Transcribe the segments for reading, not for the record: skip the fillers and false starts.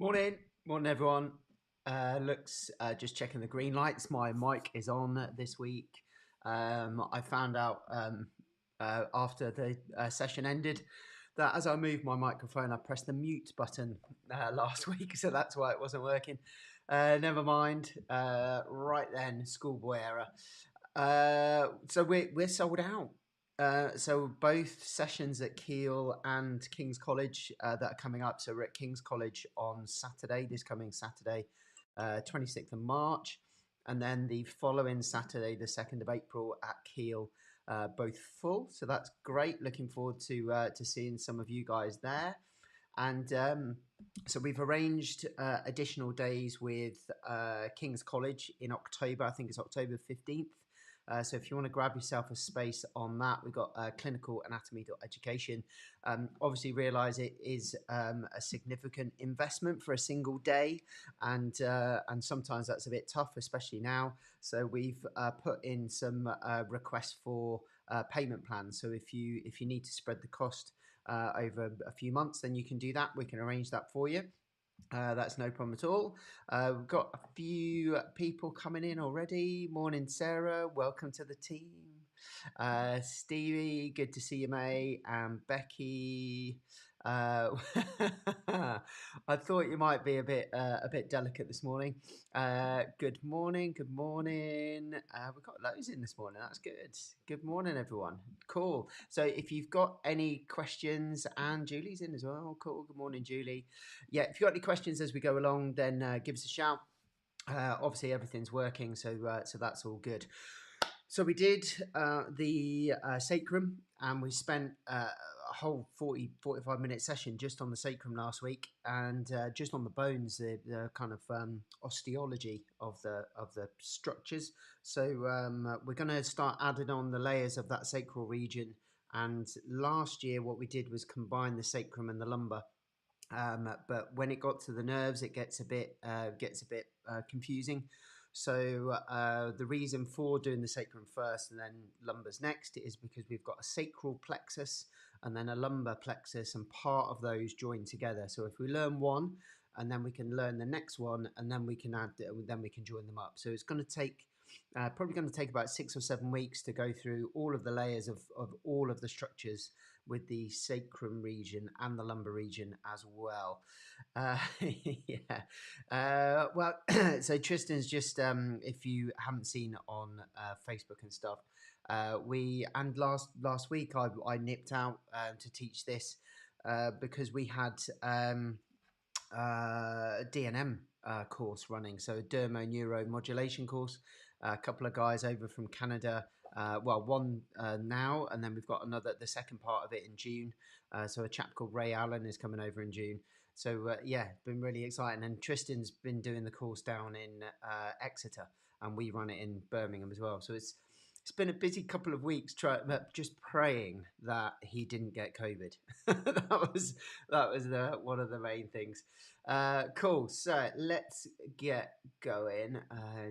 Morning, morning everyone. Just checking the green lights. My mic is on this week. I found out after the session ended that as I moved my microphone, I pressed the mute button last week, so that's why it wasn't working. Never mind. Right then, schoolboy error. So we're sold out. So both sessions at Keele and King's College that are coming up. So we're at King's College on Saturday, this coming Saturday, 26th of March. And then the following Saturday, the 2nd of April at Keele, both full. So that's great. Looking forward to seeing some of you guys there. And so we've arranged additional days with King's College in October. I think it's October 15th. So if you want to grab yourself a space on that, we've got clinical anatomy.education. Obviously realise it is a significant investment for a single day, and sometimes that's a bit tough, especially now. So we've put in some requests for payment plans. So if you need to spread the cost over a few months, then you can do that. We can arrange that for you. That's no problem at all. We've got a few people coming in already. Morning, Sarah. Welcome to the team. Stevie, good to see you, mate. And Becky. I thought you might be a bit delicate this morning. Good morning. Good morning. We've got loads in this morning. That's good. Good morning, everyone. Cool. So if you've got any questions, and Julie's in as well. Cool. Good morning, Julie. Yeah, if you've got any questions as we go along, then give us a shout. Obviously, everything's working, so that's all good. So we did the sacrum, and we spent a whole 45 minute session just on the sacrum last week, and just on the bones, the kind of osteology of the structures. So we're going to start adding on the layers of that sacral region. And last year, what we did was combine the sacrum and the lumbar. But when it got to the nerves, it gets a bit confusing. So the reason for doing the sacrum first and then lumbars next is because we've got a sacral plexus and then a lumbar plexus, and part of those join together. So if we learn one, and then we can learn the next one, and then we can join them up. So it's going to take probably going to take about 6 or 7 weeks to go through all of the layers of all of the structures with the sacrum region and the lumbar region as well. Yeah. Well, so Tristan's just, if you haven't seen on Facebook and stuff, last week I nipped out to teach this because we had DNM course running, so dermoneuromodulation course. A couple of guys over from Canada. One now, and then we've got another, the second part of it in June. So a chap called Ray Allen is coming over in June. So yeah, been really exciting. And Tristan's been doing the course down in Exeter, and we run it in Birmingham as well. So it's been a busy couple of weeks just praying that he didn't get COVID. that was one of the main things. Cool. So let's get going.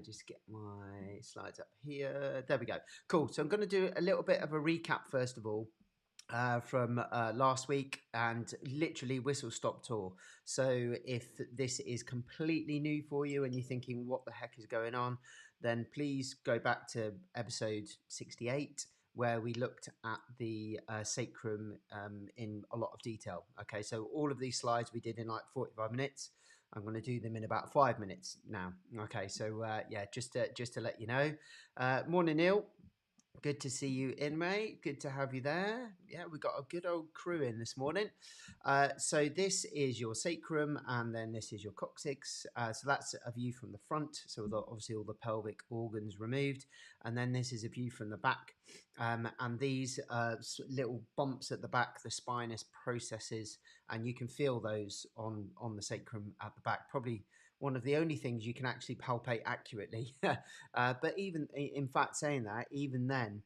Just get my slides up here. There we go. Cool. So I'm going to do a little bit of a recap first of all. From last week, and literally whistle stop tour. So if this is completely new for you and you're thinking what the heck is going on, then please go back to episode 68 where we looked at the sacrum in a lot of detail. Okay, so all of these slides we did in like 45 minutes. I'm going to do them in about 5 minutes now. Okay, so yeah, just to let you know. Morning, Neil. Good to see you in, mate. Good to have you there. Yeah, we've got a good old crew in this morning. So this is your sacrum, and then this is your coccyx. So that's a view from the front. So obviously all the pelvic organs removed. And then this is a view from the back. And these little bumps at the back, the spinous processes, and you can feel those on the sacrum at the back. Probably one of the only things you can actually palpate accurately. But even in fact, saying that, even then,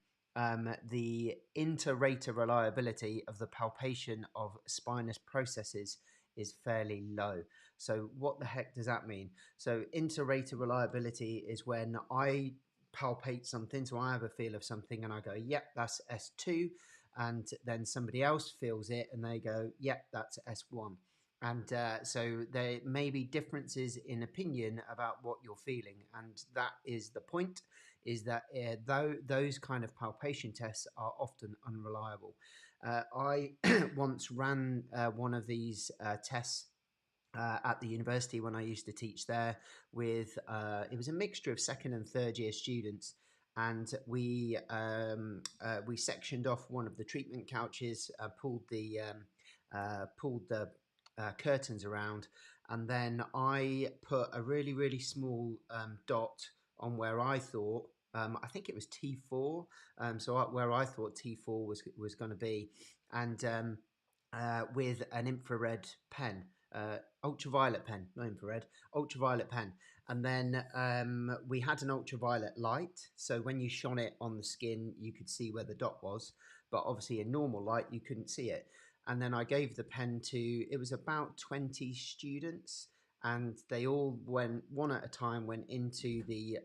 the inter-rater reliability of the palpation of spinous processes is fairly low. So what the heck does that mean? So inter-rater reliability is when I palpate something, so I have a feel of something and I go, yep, that's S2, and then somebody else feels it and they go, yep, that's S1. And so there may be differences in opinion about what you're feeling, and that is the point, is that though those kind of palpation tests are often unreliable. I once ran one of these tests at the university when I used to teach there with it was a mixture of second and third year students, and we sectioned off one of the treatment couches, pulled the curtains around, and then I put a really small dot on where I thought, I think it was T4, where I thought T4 was going to be, and with an infrared pen, ultraviolet pen, not infrared, ultraviolet pen. And then we had an ultraviolet light, so when you shone it on the skin, you could see where the dot was, but obviously in normal light, you couldn't see it. And then I gave the pen to, it was about 20 students, and they all went one at a time, went into the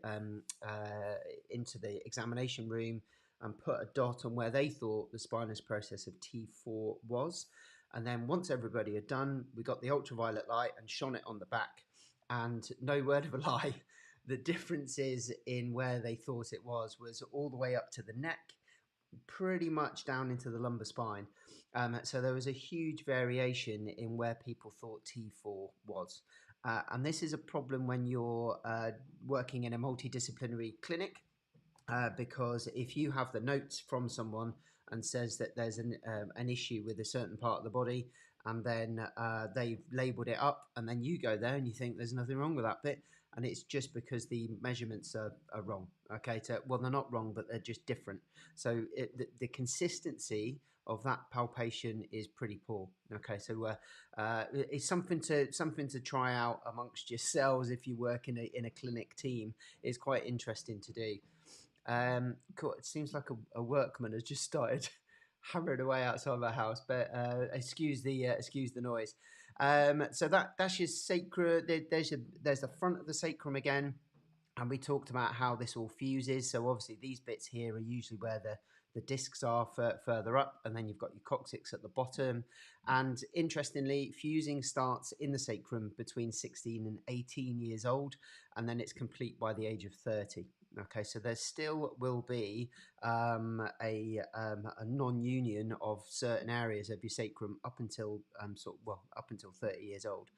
examination room and put a dot on where they thought the spinous process of T4 was. And then once everybody had done, we got the ultraviolet light and shone it on the back. And no word of a lie, the differences in where they thought it was all the way up to the neck, pretty much down into the lumbar spine. So there was a huge variation in where people thought T4 was. And this is a problem when you're working in a multidisciplinary clinic, because if you have the notes from someone and says that there's an issue with a certain part of the body, and then they've labelled it up, and then you go there and you think there's nothing wrong with that bit, and it's just because the measurements are wrong. Okay, so well, they're not wrong, but they're just different. So the consistency of that palpation is pretty poor. Okay, so it's something to try out amongst yourselves if you work in a clinic team. It's quite interesting to do. Cool. It seems like a workman has just started hammering away outside my house, but excuse the noise. So that's your sacrum. There's the front of the sacrum again, and we talked about how this all fuses. So obviously these bits here are usually where the discs are further up, and then you've got your coccyx at the bottom. And interestingly, fusing starts in the sacrum between 16 and 18 years old, and then it's complete by the age of 30. Okay, so there still will be a non-union of certain areas of your sacrum up until up until 30 years old.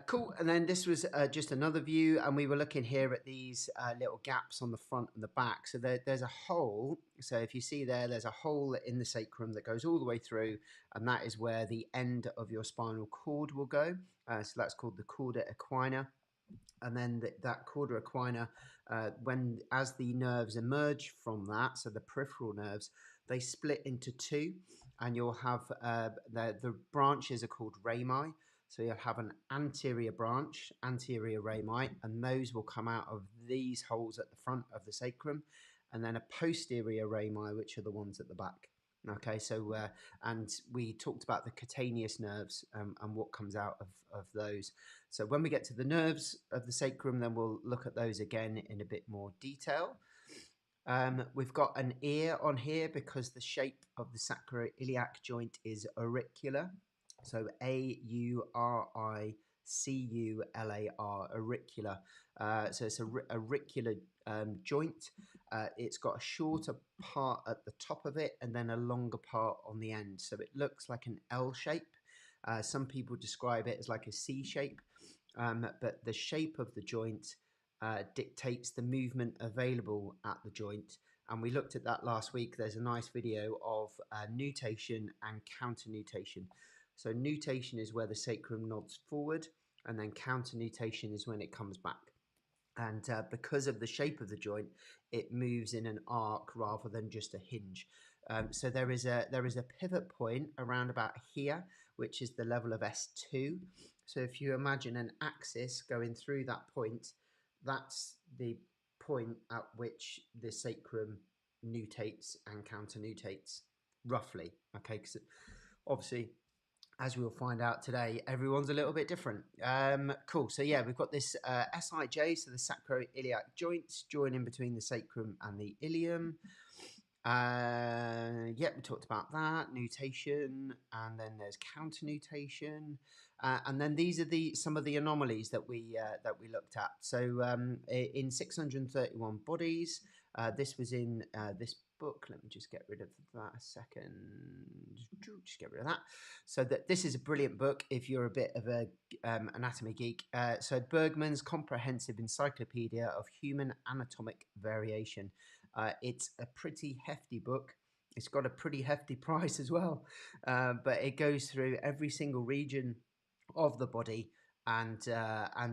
Cool. And then this was just another view, and we were looking here at these little gaps on the front and the back. So there's a hole. So if you see there's a hole in the sacrum that goes all the way through, and that is where the end of your spinal cord will go. So that's called the cauda equina. And then that cauda equina, as the nerves emerge from that, so the peripheral nerves, they split into two, and you'll have the branches are called rami. So you'll have an anterior branch, anterior rami, and those will come out of these holes at the front of the sacrum, and then a posterior rami, which are the ones at the back. Okay, so and we talked about the cutaneous nerves and what comes out of those. So when we get to the nerves of the sacrum, then we'll look at those again in a bit more detail. We've got an ear on here because the shape of the sacroiliac joint is auricular. So auricular, auricular. So it's a auricular joint. It's got a shorter part at the top of it and then a longer part on the end. So it looks like an L shape. Some people describe it as like a C shape, but the shape of the joint dictates the movement available at the joint. And we looked at that last week. There's a nice video of nutation and counter nutation. So nutation is where the sacrum nods forward, and then counter nutation is when it comes back. And because of the shape of the joint, it moves in an arc rather than just a hinge. So there is a pivot point around about here, which is the level of S2. So if you imagine an axis going through that point, that's the point at which the sacrum nutates and counter nutates, roughly. Okay, because obviously, as we'll find out today, everyone's a little bit different. Cool. So yeah, we've got this SIJ, so the sacroiliac joints joining between the sacrum and the ilium. We talked about that nutation, and then there's counter nutation, and then these are some of the anomalies that we looked at. So in 631 bodies, this was in this book. Let me just get rid of that a second. Just get rid of that. So that this is a brilliant book if you're a bit of a anatomy geek. So Bergman's Comprehensive Encyclopedia of Human Anatomic Variation. It's a pretty hefty book. It's got a pretty hefty price as well, but it goes through every single region of the body and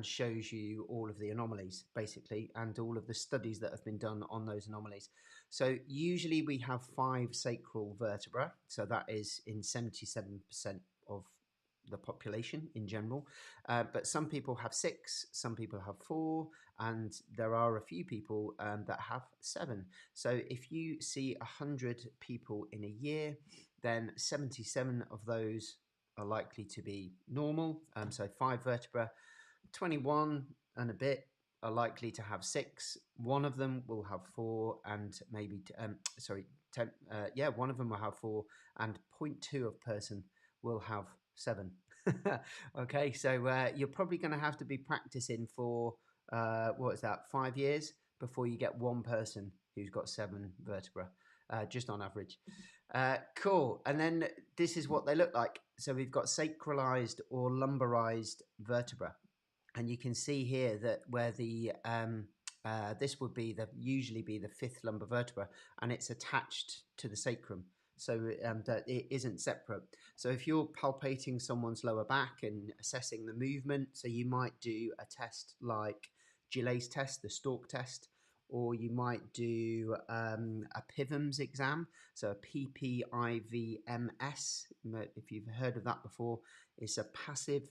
shows you all of the anomalies basically, and all of the studies that have been done on those anomalies. So usually we have 5 sacral vertebrae, so that is in 77% of the population in general, but some people have 6, some people have 4, and there are a few people that have 7. So if you see 100 people in a year, then 77 of those are likely to be normal. So 5 vertebrae, 21 and a bit are likely to have 6. One of them will have 4, and maybe 10. One of them will have 4, and 0.2 of person will have 7. Okay, so you're probably going to have to be practicing for what is that, 5 years before you get one person who's got 7 vertebrae, just on average. Cool. And then this is what they look like. So we've got sacralized or lumbarized vertebra, and you can see here that where the this would be usually be the 5th lumbar vertebra, and it's attached to the sacrum, so that it isn't separate. So if you're palpating someone's lower back and assessing the movement, so you might do a test like Gillet's test, the stalk test, or you might do a PIVMS exam, so a PPIVMS, if you've heard of that before. It's a passive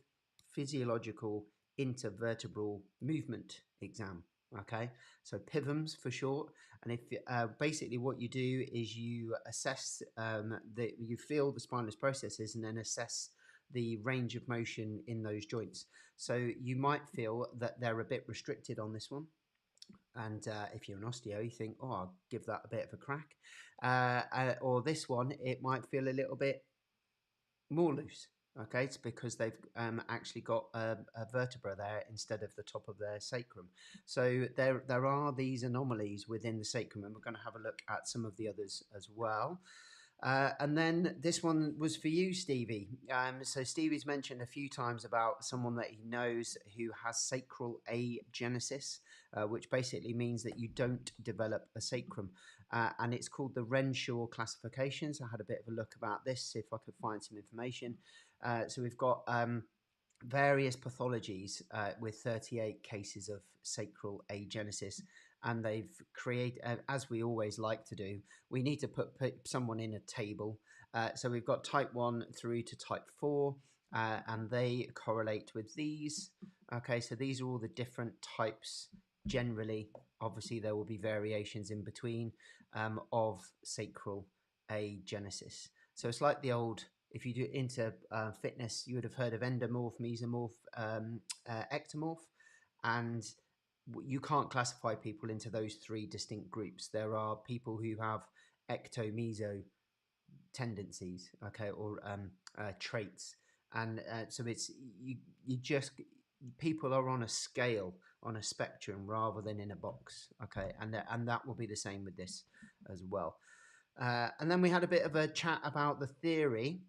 physiological intervertebral movement exam. Okay, so PIVMS for short. And if basically what you do is you assess you feel the spinous processes and then assess the range of motion in those joints. So you might feel that they're a bit restricted on this one, and if you're an osteo, you think, oh, I'll give that a bit of a crack. Or this one, it might feel a little bit more loose. Okay, it's because they've actually got a vertebra there instead of the top of their sacrum. So there are these anomalies within the sacrum, and we're going to have a look at some of the others as well. And then this one was for you, Stevie. So Stevie's mentioned a few times about someone that he knows who has sacral agenesis, which basically means that you don't develop a sacrum. And it's called the Renshaw classification. So I had a bit of a look about this, see if I could find some information. So we've got various pathologies with 38 cases of sacral agenesis. And they've created, as we always like to do, we need to put someone in a table. So we've got type 1 through to type 4, and they correlate with these. Okay, so these are all the different types generally. Obviously, there will be variations in between of sacral agenesis. So it's like the old, if you do into fitness, you would have heard of endomorph, mesomorph, ectomorph, and you can't classify people into those 3 distinct groups. There are people who have ecto-meso tendencies, okay, or traits, and so it's you just, people are on a scale, on a spectrum rather than in a box, okay, and that will be the same with this as well. And then we had a bit of a chat about the theory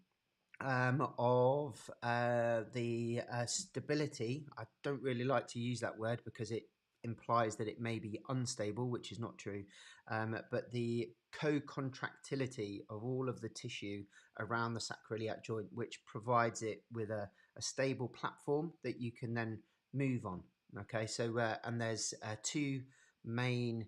of the stability. I don't really like to use that word because it implies that it may be unstable, which is not true, but the co-contractility of all of the tissue around the sacroiliac joint, which provides it with a stable platform that you can then move on. Okay, so and there's 2 main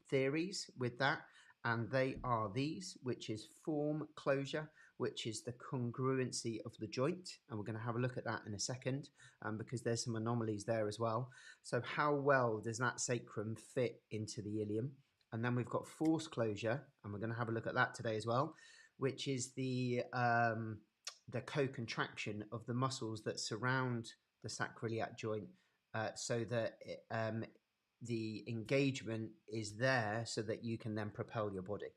theories with that, and they are these, which is form closure, which is the congruency of the joint, and we're going to have a look at that in a second, because there's some anomalies there as well. So how well does that sacrum fit into the ilium? And then we've got force closure, and we're going to have a look at that today as well, which is the co-contraction of the muscles that surround the sacroiliac joint, so that the engagement is there so that you can then propel your body.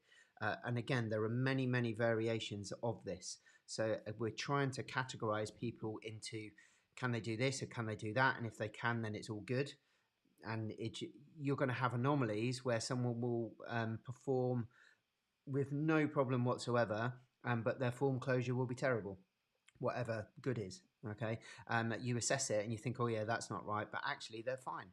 And again, there are many, many variations of this. So we're trying to categorize people into, can they do this or can they do that? And if they can, then it's all good. And you're going to have anomalies where someone will perform with no problem whatsoever, but their form closure will be terrible, whatever good is. Okay, you assess it and you think, oh yeah, that's not right, but actually they're fine,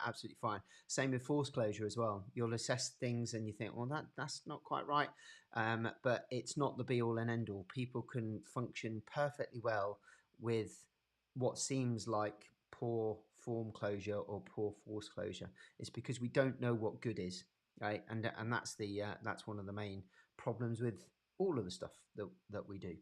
absolutely fine. Same with force closure as well. You'll assess things and you think, well, that's not quite right, but it's not the be all and end all. People can function perfectly well with what seems like poor form closure or poor force closure. It's because we don't know what good is, right? And that's that's one of the main problems with all of the stuff that we do.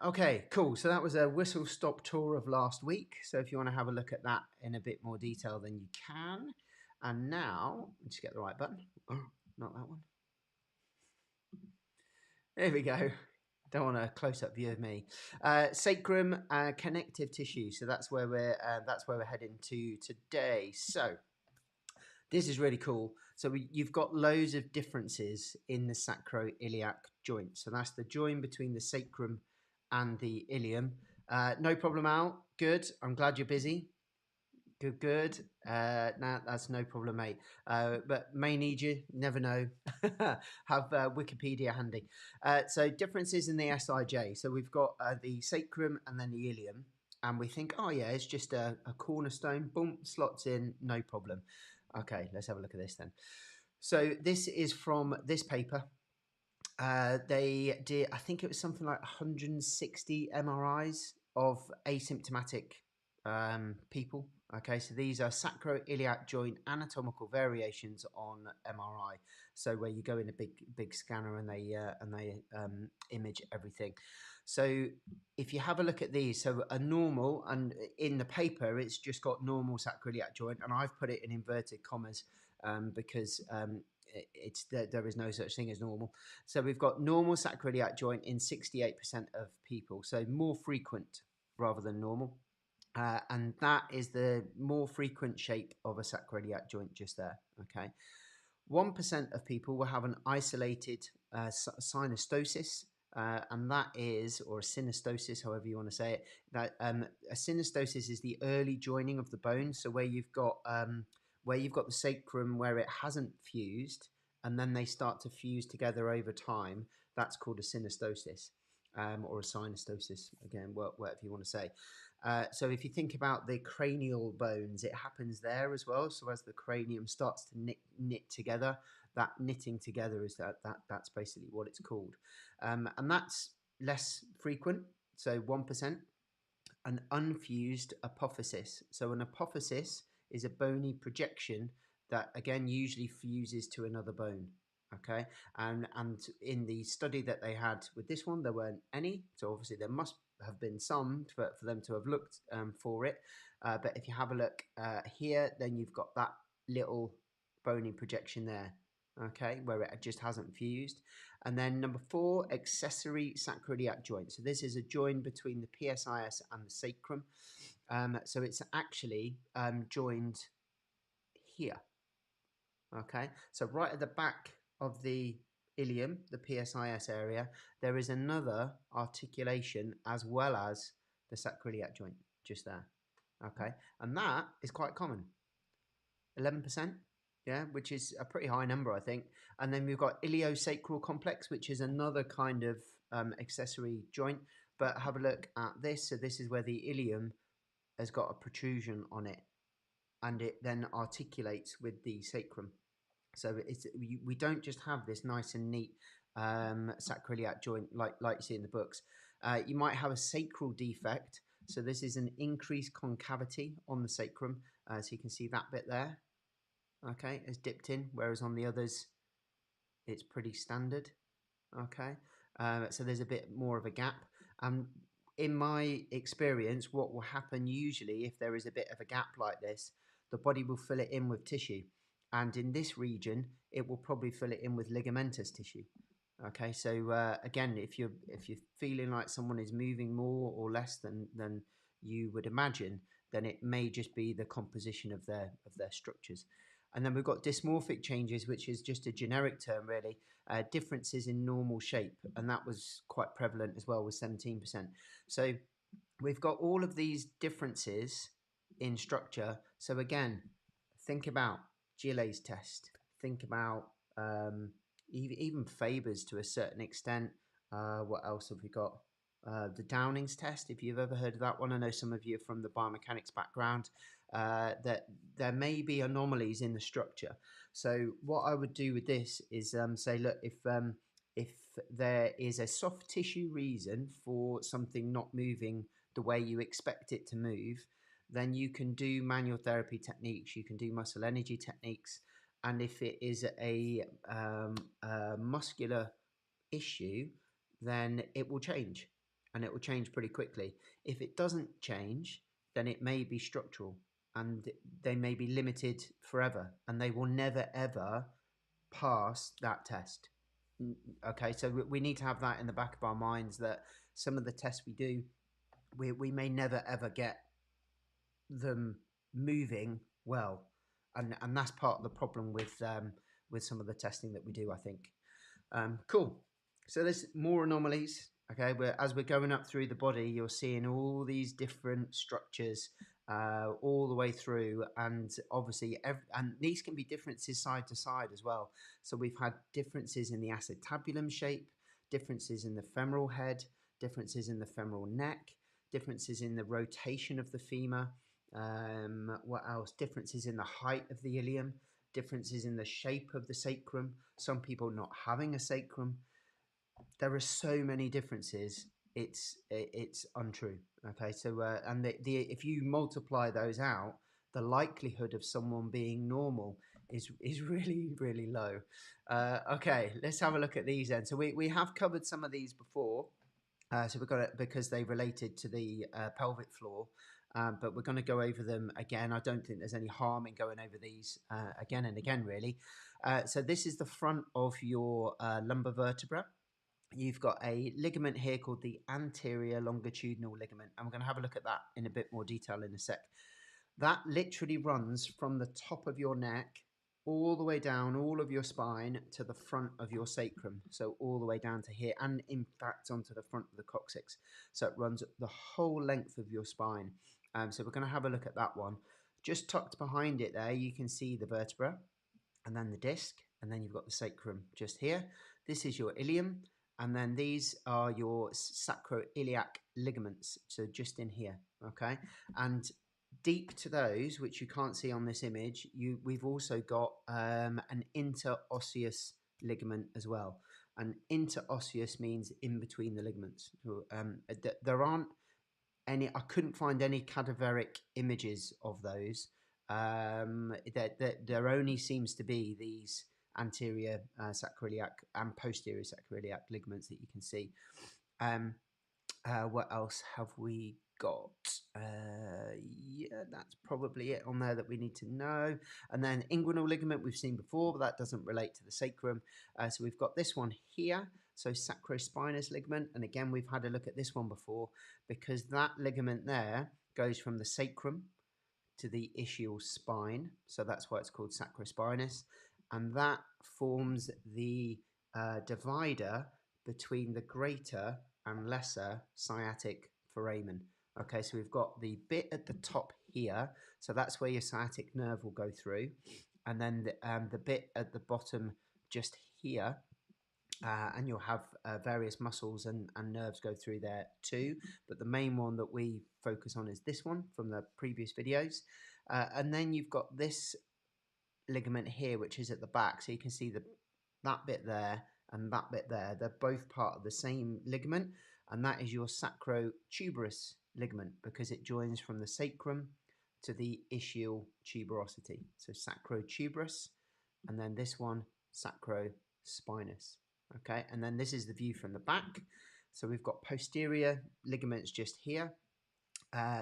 Okay, cool. So that was a whistle stop tour of last week. So if you want to have a look at that in a bit more detail, then you can. And now, just get the right button. Oh, not that one. There we go. Don't want a close-up view of me. Sacrum, connective tissue. So that's where we're heading to today. So this is really cool. So you've got loads of differences in the sacroiliac joint. So that's the joint between the sacrum and the ilium. No problem, Al. Good. I'm glad you're busy. Good, good. Nah, that's no problem, mate. But may need you. Never know. Have Wikipedia handy. So differences in the SIJ. So we've got the sacrum and then the ilium. And we think, oh yeah, it's just a cornerstone. Boom, slots in, no problem. Okay, let's have a look at this then. So this is from this paper. They did, I think it was something like 160 MRIs of asymptomatic people. Okay, so these are sacroiliac joint anatomical variations on MRI. So where you go in a big scanner and they image everything. So if you have a look at these, so a normal, and in the paper it's just got normal sacroiliac joint, and I've put it in inverted commas because there is no such thing as normal. So we've got normal sacroiliac joint in 68% of people, so more frequent rather than normal. And that is the more frequent shape of a sacroiliac joint just there, okay? 1% of people will have an isolated synostosis, and that is, or a synostosis, however you want to say it, that a synostosis is the early joining of the bone. So where you've got the sacrum where it hasn't fused, and then they start to fuse together over time, that's called a synostosis, or a synostosis, again, whatever you want to say. So if you think about the cranial bones, it happens there as well. So as the cranium starts to knit together, that knitting together is that's basically what it's called. And that's less frequent, so 1%. An unfused apophysis. So an apophysis is a bony projection that again usually fuses to another bone. Okay, and in the study that they had with this one, there weren't any. So obviously there must have been some for them to have looked for it. But if you have a look here, then you've got that little bony projection there. Okay, where it just hasn't fused. And then number 4, accessory sacroiliac joint. So this is a joint between the PSIS and the sacrum. So it's actually joined here. Okay, so right at the back of the ilium, the PSIS area, there is another articulation as well as the sacroiliac joint just there. Okay, and that is quite common. 11%, yeah, which is a pretty high number, I think. And then we've got iliosacral complex, which is another kind of accessory joint. But have a look at this. So this is where the ilium has got a protrusion on it, and it then articulates with the sacrum. So we don't just have this nice and neat sacroiliac joint like you see in the books. You might have a sacral defect. So this is an increased concavity on the sacrum. So you can see that bit there. Okay, it's dipped in, whereas on the others, it's pretty standard. Okay, so there's a bit more of a gap. In my experience, what will happen usually if there is a bit of a gap like this, the body will fill it in with tissue. And in this region, it will probably fill it in with ligamentous tissue. Okay, so again, if you're feeling like someone is moving more or less than you would imagine, then it may just be the composition of their structures. And then we've got dysmorphic changes, which is just a generic term, really. Differences in normal shape, and that was quite prevalent as well, with 17%. So we've got all of these differences in structure. So again, think about Gillet's test. Think about even Faber's to a certain extent. What else have we got? The Downing's test, if you've ever heard of that one. I know some of you are from the biomechanics background. That there may be anomalies in the structure. So what I would do with this is say, look, if there is a soft tissue reason for something not moving the way you expect it to move, then you can do manual therapy techniques, you can do muscle energy techniques, and if it is a muscular issue, then it will change, and it will change pretty quickly. If it doesn't change, then it may be structural, and they may be limited forever, and they will never ever pass that test. Okay, so we need to have that in the back of our minds, that some of the tests we do, we may never ever get them moving well, and that's part of the problem with some of the testing that we do, I think. Cool. So there's more anomalies. Okay, as we're going up through the body, you're seeing all these different structures all the way through, and obviously, and these can be differences side to side as well. So we've had differences in the acetabulum shape, differences in the femoral head, differences in the femoral neck, differences in the rotation of the femur. What else? Differences in the height of the ilium, differences in the shape of the sacrum, some people not having a sacrum. There are so many differences, it's untrue. Okay, so and if you multiply those out, the likelihood of someone being normal is really low. Okay, let's have a look at these then. So we have covered some of these before. So we've got it because they related to the pelvic floor. But we're going to go over them again. I don't think there's any harm in going over these again and again, really. So this is the front of your lumbar vertebra. You've got a ligament here called the anterior longitudinal ligament, and we're going to have a look at that in a bit more detail in a sec. That literally runs from the top of your neck all the way down all of your spine to the front of your sacrum, so all the way down to here, and in fact onto the front of the coccyx. So it runs the whole length of your spine. So we're going to have a look at that one. Just tucked behind it there, you can see the vertebra, and then the disc, and then you've got the sacrum just here. This is your ilium, and then these are your sacroiliac ligaments, so just in here, okay? And deep to those, which you can't see on this image, we've also got an interosseous ligament as well. And interosseous means in between the ligaments. There aren't any, I couldn't find any cadaveric images of those. There only seems to be these anterior sacroiliac and posterior sacroiliac ligaments that you can see. What else have we got? Yeah, that's probably it on there that we need to know. And then inguinal ligament we've seen before, but that doesn't relate to the sacrum. So we've got this one here, so sacrospinous ligament. And again, we've had a look at this one before, because that ligament there goes from the sacrum to the ischial spine. So that's why it's called sacrospinous. And that forms the divider between the greater and lesser sciatic foramen. Okay, so we've got the bit at the top here, so that's where your sciatic nerve will go through, and then the bit at the bottom just here, and you'll have various muscles and nerves go through there too, but the main one that we focus on is this one from the previous videos. And then you've got this ligament here, which is at the back, so you can see that bit there and that bit there. They're both part of the same ligament, and that is your sacrotuberous ligament, because it joins from the sacrum to the ischial tuberosity. So sacrotuberous, and then this one sacrospinous. Okay, and then this is the view from the back. So we've got posterior ligaments just here.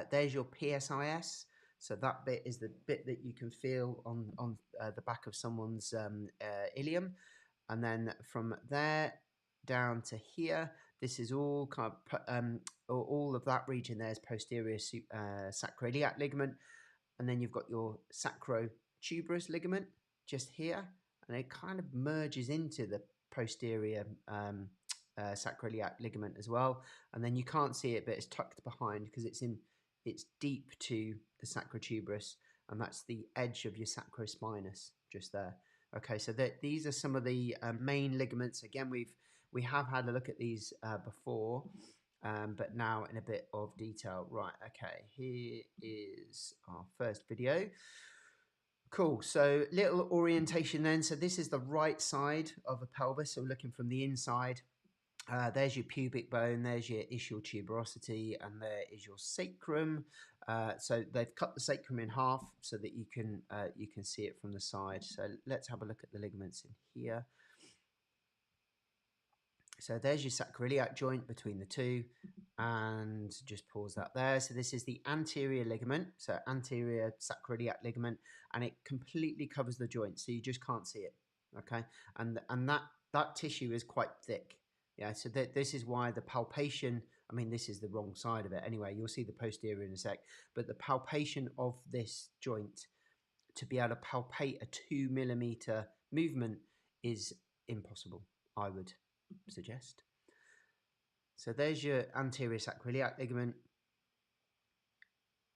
There's your PSIS. So that bit is the bit that you can feel on the back of someone's ilium. And then from there down to here, This is all kind of all of that region there is posterior sacroiliac ligament, and then you've got your sacrotuberous ligament just here, and it kind of merges into the posterior sacroiliac ligament as well. And then you can't see it, but it's tucked behind because it's deep to the sacrotuberous, and that's the edge of your sacrospinous just there. Okay, so these are some of the main ligaments. Again, we have had a look at these before, but now in a bit of detail. Right, okay, here is our first video. Cool, so little orientation then. So this is the right side of a pelvis, so we're looking from the inside. There's your pubic bone, there's your ischial tuberosity, and there is your sacrum. So they've cut the sacrum in half so that you can see it from the side. So let's have a look at the ligaments in here. So there's your sacroiliac joint between the two, and just pause that there. So this is the anterior ligament, so anterior sacroiliac ligament, and it completely covers the joint, so you just can't see it. Okay, and that tissue is quite thick. Yeah, so this is why the palpation, I mean, this is the wrong side of it anyway, you'll see the posterior in a sec, but the palpation of this joint, to be able to palpate a 2 millimeter movement is impossible, I would suggest. So there's your anterior sacroiliac ligament.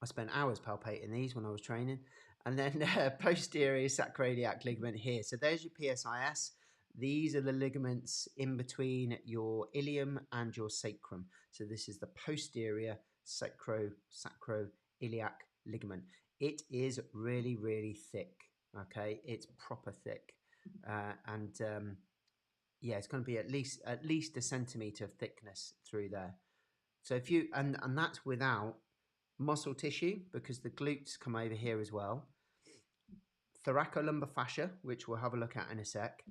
I spent hours palpating these when I was training. And then posterior sacroiliac ligament here. So there's your PSIS. These are the ligaments in between your ilium and your sacrum. So this is the posterior sacroiliac ligament. It is really, really thick. Okay, it's proper thick, yeah, it's going to be at least a centimeter of thickness through there. So if you and that's without muscle tissue, because the glutes come over here as well. Thoracolumbar fascia, which we'll have a look at in a sec,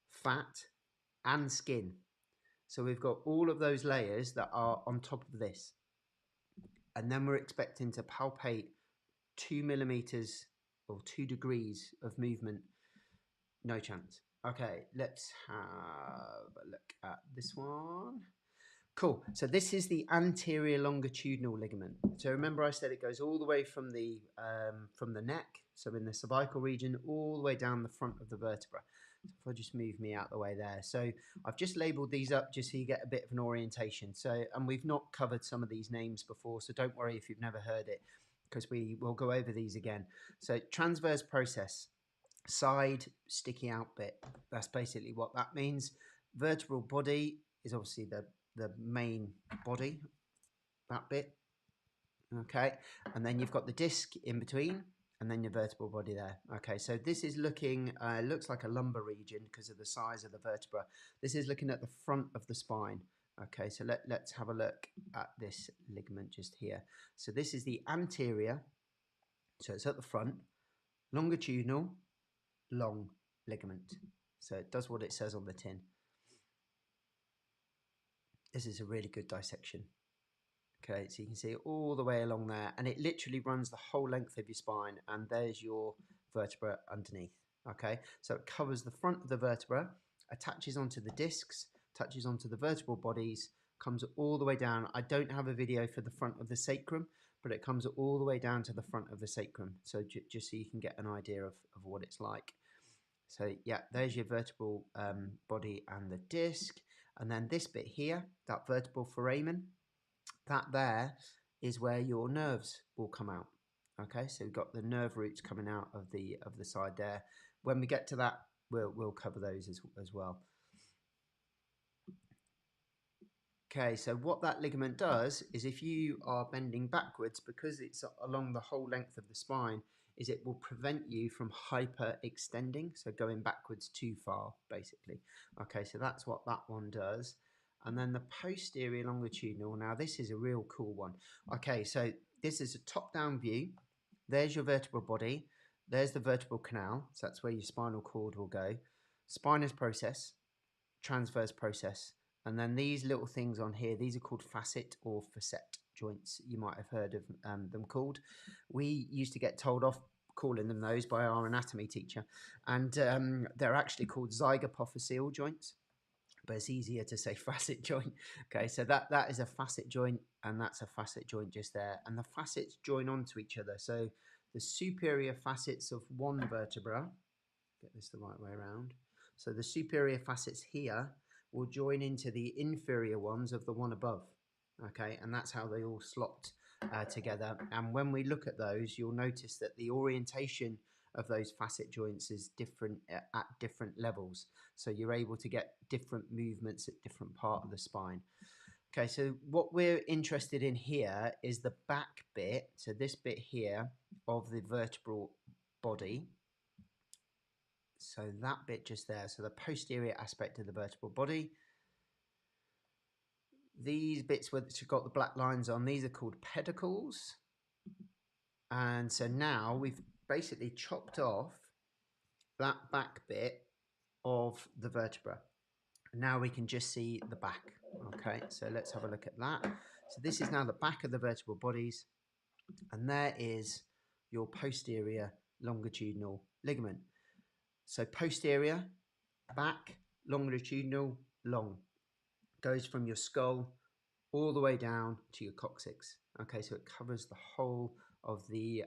fat and skin. So we've got all of those layers that are on top of this, and then we're expecting to palpate 2 millimeters or 2 degrees of movement. No chance. Okay, let's have a look at this one. Cool. So this is the anterior longitudinal ligament. So remember I said it goes all the way from the neck, so in the cervical region, all the way down the front of the vertebra. So if I just move me out the way there. So I've just labelled these up just so you get a bit of an orientation. So, and we've not covered some of these names before, so don't worry if you've never heard it, because we will go over these again. So transverse process. Side sticky out bit, that's basically what that means. Vertebral body is obviously the main body, that bit. Okay, and then you've got the disc in between, and then your vertebral body there. Okay, so this is looking, looks like a lumbar region because of the size of the vertebra. This is looking at the front of the spine. Okay, so let's have a look at this ligament just here. So this is the anterior, so it's at the front, longitudinal, long ligament. So it does what it says on the tin. This is a really good dissection. Okay, so you can see it all the way along there, and it literally runs the whole length of your spine, and there's your vertebra underneath. Okay, so it covers the front of the vertebra, attaches onto the discs, touches onto the vertebral bodies, comes all the way down. I don't have a video for the front of the sacrum, but it comes all the way down to the front of the sacrum. So just so you can get an idea of what it's like. So yeah, there's your vertebral body and the disc. And then this bit here, that vertebral foramen, that there is where your nerves will come out. Okay, so we've got the nerve roots coming out of the side there. When we get to that, we'll cover those as well. Okay, so what that ligament does is if you are bending backwards, because it's along the whole length of the spine, is it will prevent you from hyperextending, so going backwards too far, basically. Okay, so that's what that one does. And then the posterior longitudinal, now this is a real cool one. Okay, so this is a top-down view. There's your vertebral body. There's the vertebral canal, so that's where your spinal cord will go. Spinous process, transverse process. And then these little things on here, these are called facet or facet joints. You might have heard of them called. We used to get told off calling them those by our anatomy teacher. And they're actually called zygapophyseal joints. but it's easier to say facet joint. Okay, so that is a facet joint, and that's a facet joint just there. And the facets join onto each other. So the superior facets of one vertebra, get this the right way around. So the superior facets here will join into the inferior ones of the one above. Okay, and that's how they all slot together. And when we look at those, you'll notice that the orientation of those facet joints is different at different levels. So you're able to get different movements at different part of the spine. Okay, so what we're interested in here is the back bit. So this bit here of the vertebral body. So that bit just there. So the posterior aspect of the vertebral body. These bits which have got the black lines on, these are called pedicles. And so now we've basically chopped off that back bit of the vertebra. Now we can just see the back. Okay, so let's have a look at that. So this is now the back of the vertebral bodies, and there is your posterior longitudinal ligament. So posterior, back, longitudinal, long. Goes from your skull all the way down to your coccyx. Okay, so it covers the whole of the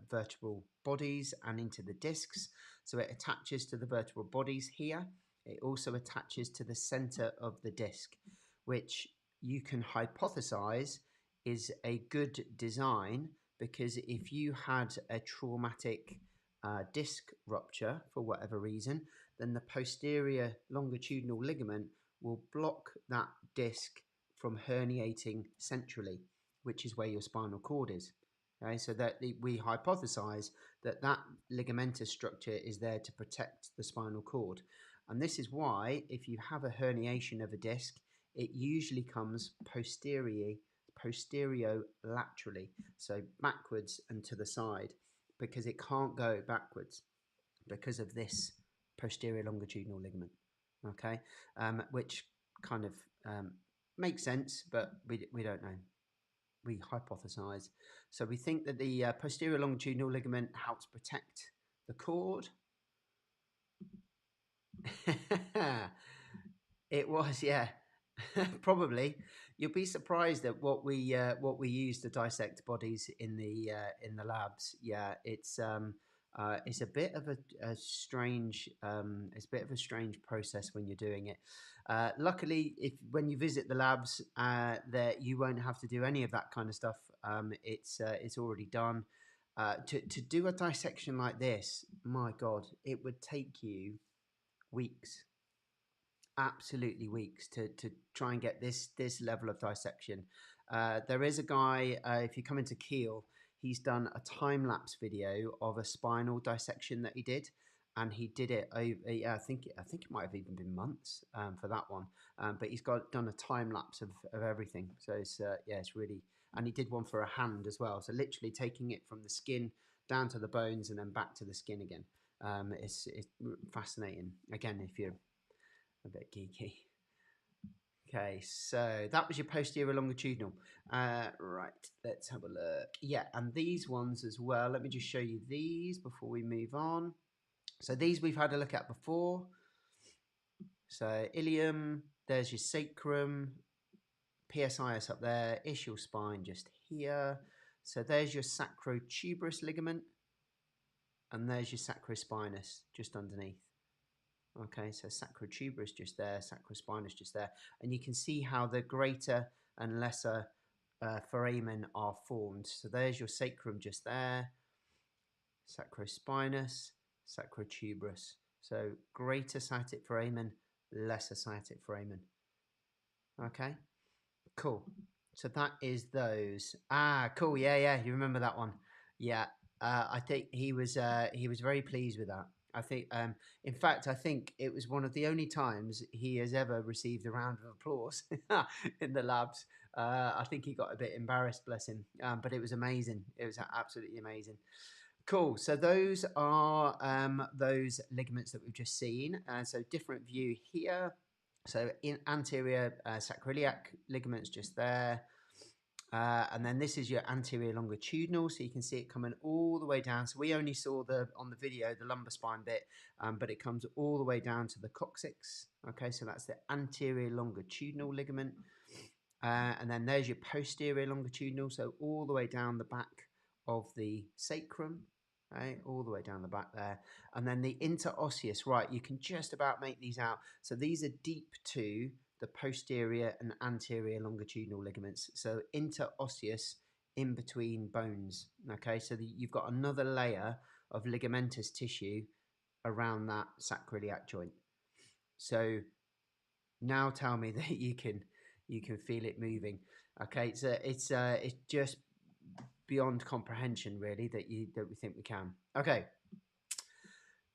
vertebral bodies and into the discs. So it attaches to the vertebral bodies here. It also attaches to the center of the disc, which you can hypothesize is a good design, because if you had a traumatic disc rupture for whatever reason, then the posterior longitudinal ligament will block that disc from herniating centrally, which is where your spinal cord is. Okay, so that we hypothesize that that ligamentous structure is there to protect the spinal cord. And this is why if you have a herniation of a disc, it usually comes posteriorlaterally, so backwards and to the side, because it can't go backwards because of this posterior longitudinal ligament. Okay, which kind of makes sense, but we don't know. We hypothesize. So we think that the posterior longitudinal ligament helps protect the cord. It was, yeah. Probably. You'll be surprised at what we use to dissect bodies in the labs. Yeah, it's a bit of a strange process when you're doing it. Luckily, when you visit the labs, there you won't have to do any of that kind of stuff. It's already done. To do a dissection like this, my God, it would take you weeks. Absolutely weeks to try and get this level of dissection. There is a guy, if you come into Kiel, he's done a time-lapse video of a spinal dissection that he did, and he did it over, I think it might have even been months for that one, but he's done a time-lapse of everything. So it's it's really, and he did one for a hand as well, so literally taking it from the skin down to the bones and then back to the skin again. It's fascinating. Again, if you're a bit geeky. Okay, so that was your posterior longitudinal. Right, let's have a look. Yeah, and these ones as well. Let me just show you these before we move on. So these we've had a look at before. So ilium, there's your sacrum, PSIS up there, ischial spine just here. So there's your sacrotuberous ligament, and there's your sacrospinous just underneath. Okay, so sacrotuberous just there, sacrospinous just there, and you can see how the greater and lesser foramen are formed. So there's your sacrum just there, sacrospinous, sacrotuberous. So greater sciatic foramen, lesser sciatic foramen. Okay, cool. So that is those. Ah, cool. Yeah, you remember that one? Yeah. I think he was very pleased with that. I think, in fact, I think it was one of the only times he has ever received a round of applause in the labs. I think he got a bit embarrassed, bless him, but it was amazing. It was absolutely amazing. Cool. So those are those ligaments that we've just seen. So different view here. So in anterior sacroiliac ligaments just there. And then this is your anterior longitudinal, so you can see it coming all the way down. So we only saw on the video the lumbar spine bit, but it comes all the way down to the coccyx. Okay, so that's the anterior longitudinal ligament. And then there's your posterior longitudinal, so all the way down the back of the sacrum, right, all the way down the back there. And then the interosseous, right, you can just about make these out. So these are deep to the posterior and anterior longitudinal ligaments. So interosseous, in between bones. Okay, so you've got another layer of ligamentous tissue around that sacroiliac joint. So now tell me that you can feel it moving. Okay, it's just beyond comprehension, really, that we think we can. Okay,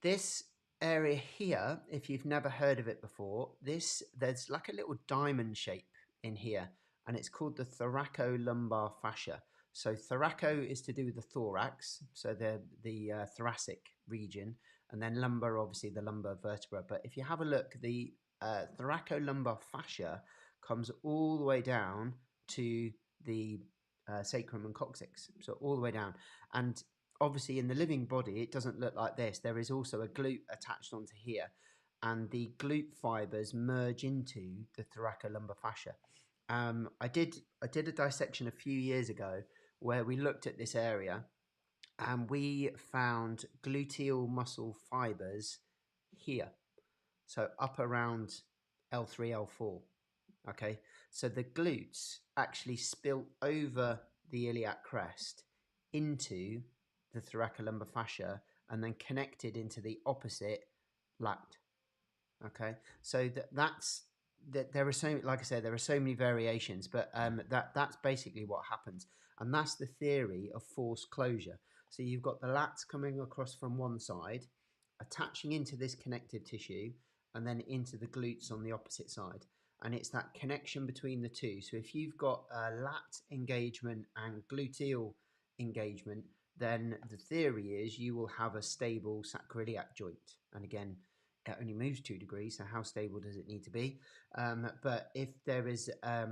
this area here, if you've never heard of it before, there's like a little diamond shape in here, and it's called the thoracolumbar fascia. So thoraco is to do with the thorax, so the thoracic region, and then lumbar, obviously the lumbar vertebra. But if you have a look, the thoracolumbar fascia comes all the way down to the sacrum and coccyx, so all the way down. And obviously in the living body it doesn't look like this. There is also a glute attached onto here, and the glute fibers merge into the thoracolumbar fascia. I did a dissection a few years ago where we looked at this area, and we found gluteal muscle fibers here, so up around L3, L4. Okay, so the glutes actually spill over the iliac crest into the thoracolumbar fascia and then connected into the opposite lat. Okay, so that's that. There are so, like I said, there are so many variations, but that's basically what happens, and that's the theory of forced closure. So you've got the lats coming across from one side, attaching into this connective tissue, and then into the glutes on the opposite side. And it's that connection between the two. So if you've got lat engagement and gluteal engagement, then the theory is you will have a stable sacroiliac joint. And again, it only moves 2 degrees, so how stable does it need to be? But if there is a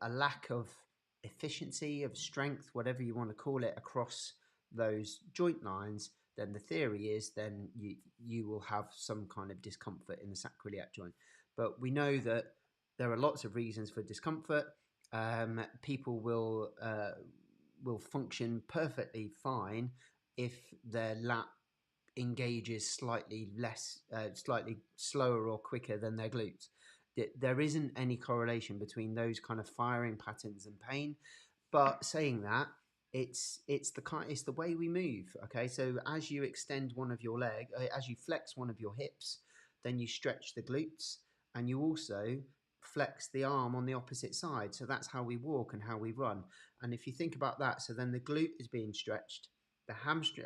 lack of efficiency, of strength, whatever you want to call it, across those joint lines, then the theory is then you will have some kind of discomfort in the sacroiliac joint. But we know that there are lots of reasons for discomfort. People will function perfectly fine if their lat engages slightly slower or quicker than their glutes. There isn't any correlation between those kind of firing patterns and pain. But saying that, it's the way we move. Okay, so as you extend one of your leg, as you flex one of your hips, then you stretch the glutes, and you also flex the arm on the opposite side. So that's how we walk and how we run. And if you think about that, so then the glute is being stretched, the hamstring,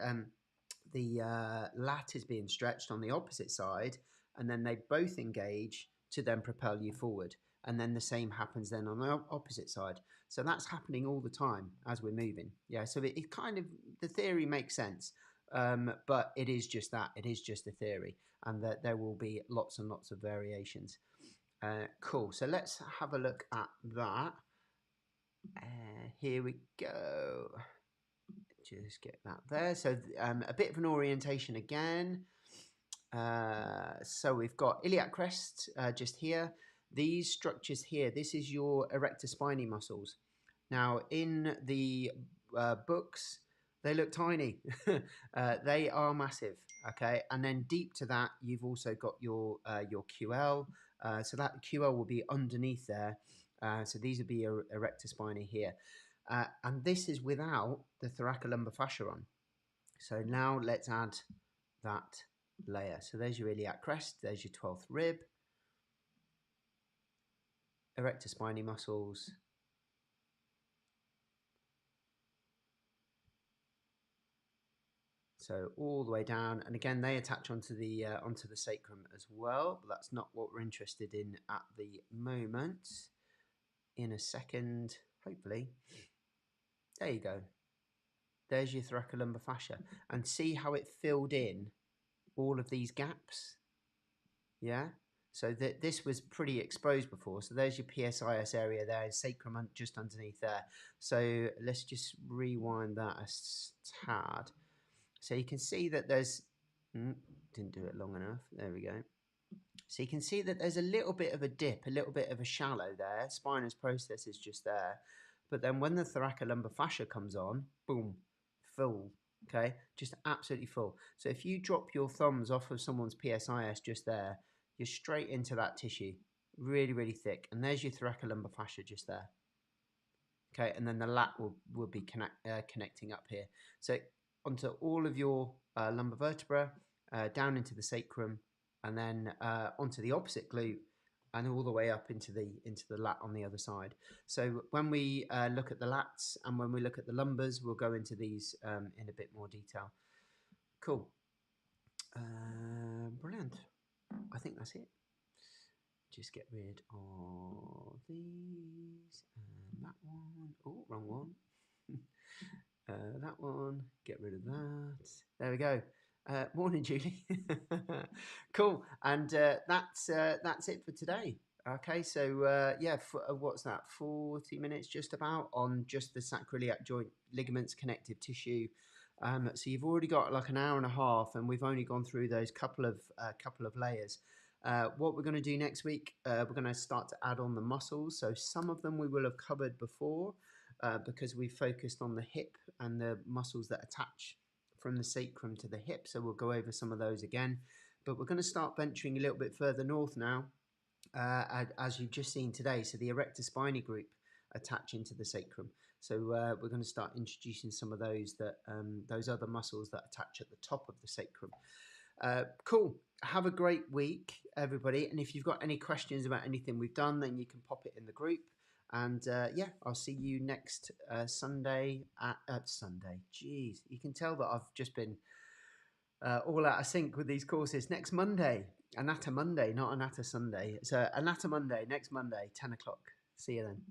the lat is being stretched on the opposite side, and then they both engage to then propel you forward. And then the same happens then on the opposite side. So that's happening all the time as we're moving. Yeah, so it kind of, the theory makes sense, but it is just that. It is just a theory, and that there will be lots and lots of variations. Cool, so let's have a look at that. Here we go. Just get that there. So a bit of an orientation again. So we've got iliac crest just here. These structures here, this is your erector spinae muscles. Now in the books, they look tiny. They are massive. Okay, and then deep to that, you've also got your QL. So that QL will be underneath there. So these would be your erector spinae here. And this is without the thoracolumbar fascia on. So now let's add that layer. So there's your iliac crest, there's your 12th rib, erector spinae muscles, so all the way down, and again they attach onto the sacrum as well, but that's not what we're interested in at the moment. In a second, hopefully. There you go. There's your thoracolumbar fascia, and see how it filled in all of these gaps. Yeah, So this was pretty exposed before. So there's your PSIS area there, sacrum just underneath there. So let's just rewind that a tad. So you can see that there's, didn't do it long enough. There we go. So you can see that there's a little bit of a dip, a little bit of a shallow there. Spinous process is just there. But then when the thoracolumbar fascia comes on, boom, full, okay? Just absolutely full. So if you drop your thumbs off of someone's PSIS just there, you're straight into that tissue, really, really thick. And there's your thoracolumbar fascia just there. Okay, and then the lat will be connecting up here. So onto all of your lumbar vertebra, down into the sacrum, and then onto the opposite glute, and all the way up into the lat on the other side. So when we look at the lats and when we look at the lumbars, we'll go into these in a bit more detail. Cool. Brilliant. I think that's it. Just get rid of these and that one. Oh, wrong one. That one. Get rid of that. There we go. Morning, Julie. Cool. And that's it for today. Okay, so yeah, what's that? 40 minutes just about on just the sacroiliac joint, ligaments, connective tissue. So you've already got like an hour and a half, and we've only gone through those couple of layers. What we're going to do next week, we're going to start to add on the muscles. So some of them we will have covered before because we focused on the hip and the muscles that attach from the sacrum to the hip. So we'll go over some of those again. But we're going to start venturing a little bit further north now, as you've just seen today. So the erector spinae group attaching to the sacrum. So we're going to start introducing some of those other muscles that attach at the top of the sacrum. Cool. Have a great week, everybody. And if you've got any questions about anything we've done, then you can pop it in the group. And yeah, I'll see you next Sunday at Sunday. Jeez, you can tell that I've just been all out of sync with these courses. Next Monday, Anatta Monday, not Anatta Sunday. So Anatta Monday, next Monday, 10 o'clock. See you then.